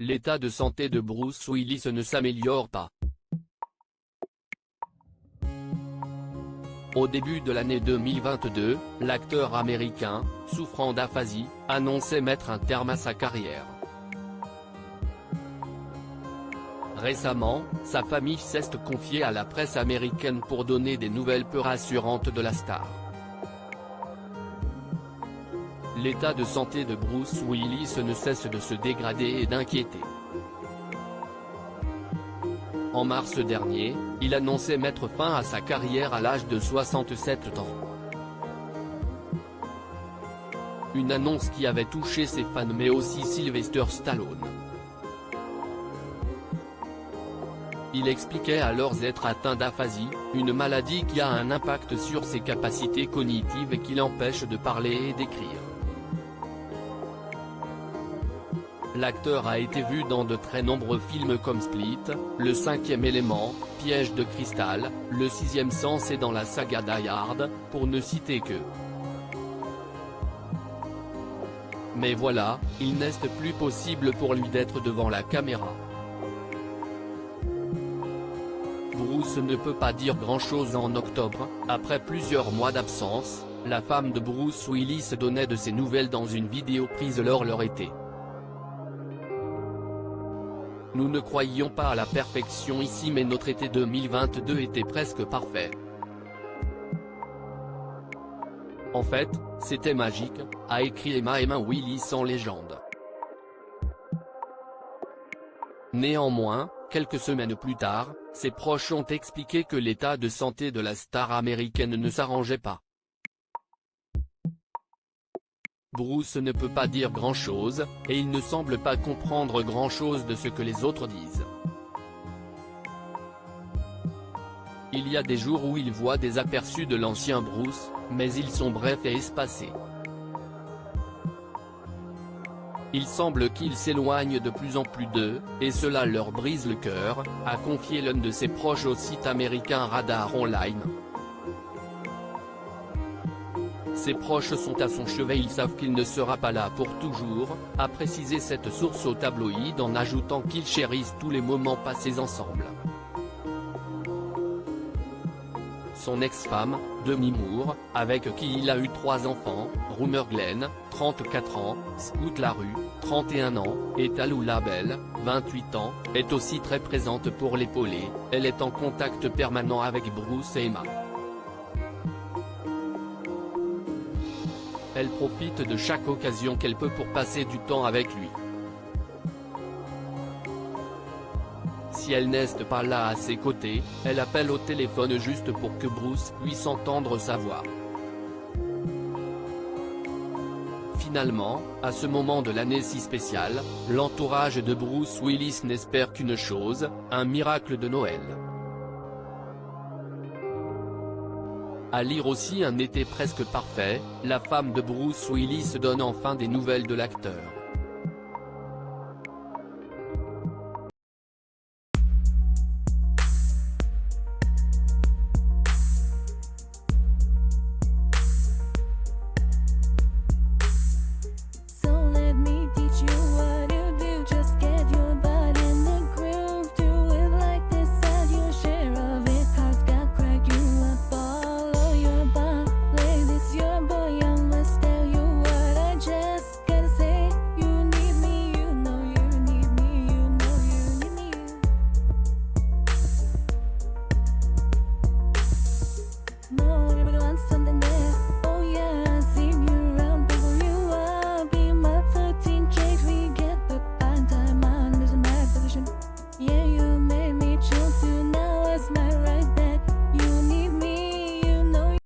l'état de santé de Bruce Willis ne s'améliore pas. Au début de l'année 2022, l'acteur américain, souffrant d'aphasie, annonçait mettre un terme à sa carrière. Récemment, sa famille s'est confiée à la presse américaine pour donner des nouvelles peu rassurantes de la star. L'état de santé de Bruce Willis ne cesse de se dégrader et d'inquiéter. En mars dernier, il annonçait mettre fin à sa carrière à l'âge de 67 ans. Une annonce qui avait touché ses fans mais aussi Sylvester Stallone. Il expliquait alors être atteint d'aphasie, une maladie qui a un impact sur ses capacités cognitives et qui l'empêche de parler et d'écrire. L'acteur a été vu dans de très nombreux films comme Split, Le Cinquième Élément, Piège de cristal, Le Sixième Sens et dans la saga Die Hard, pour ne citer que. Mais voilà, il n'est plus possible pour lui d'être devant la caméra. Bruce ne peut pas dire grand-chose en octobre, après plusieurs mois d'absence, la femme de Bruce Willis donnait de ses nouvelles dans une vidéo prise lors leur été. Nous ne croyions pas à la perfection ici mais notre été 2022 était presque parfait. En fait, c'était magique, a écrit Emma Willis en légende. Néanmoins, quelques semaines plus tard, ses proches ont expliqué que l'état de santé de la star américaine ne s'arrangeait pas. Bruce ne peut pas dire grand-chose, et il ne semble pas comprendre grand-chose de ce que les autres disent. Il y a des jours où il voit des aperçus de l'ancien Bruce, mais ils sont brefs et espacés. Il semble qu'il s'éloigne de plus en plus d'eux, et cela leur brise le cœur, a confié l'un de ses proches au site américain Radar Online. Ses proches sont à son chevet, ils savent qu'il ne sera pas là pour toujours, a précisé cette source au tabloïd en ajoutant qu'ils chérissent tous les moments passés ensemble. Son ex-femme, Demi Moore, avec qui il a eu 3 enfants, Rumer Glenn, 34 ans, Scout Larue, 31 ans, et Tallulah Bell, 28 ans, est aussi très présente pour l'épauler, elle est en contact permanent avec Bruce et Emma. Elle profite de chaque occasion qu'elle peut pour passer du temps avec lui. Si elle n'est pas là à ses côtés, elle appelle au téléphone juste pour que Bruce puisse entendre sa voix. Finalement, à ce moment de l'année si spéciale, l'entourage de Bruce Willis n'espère qu'une chose, un miracle de Noël. À lire aussi un été presque parfait, la femme de Bruce Willis donne enfin des nouvelles de l'acteur.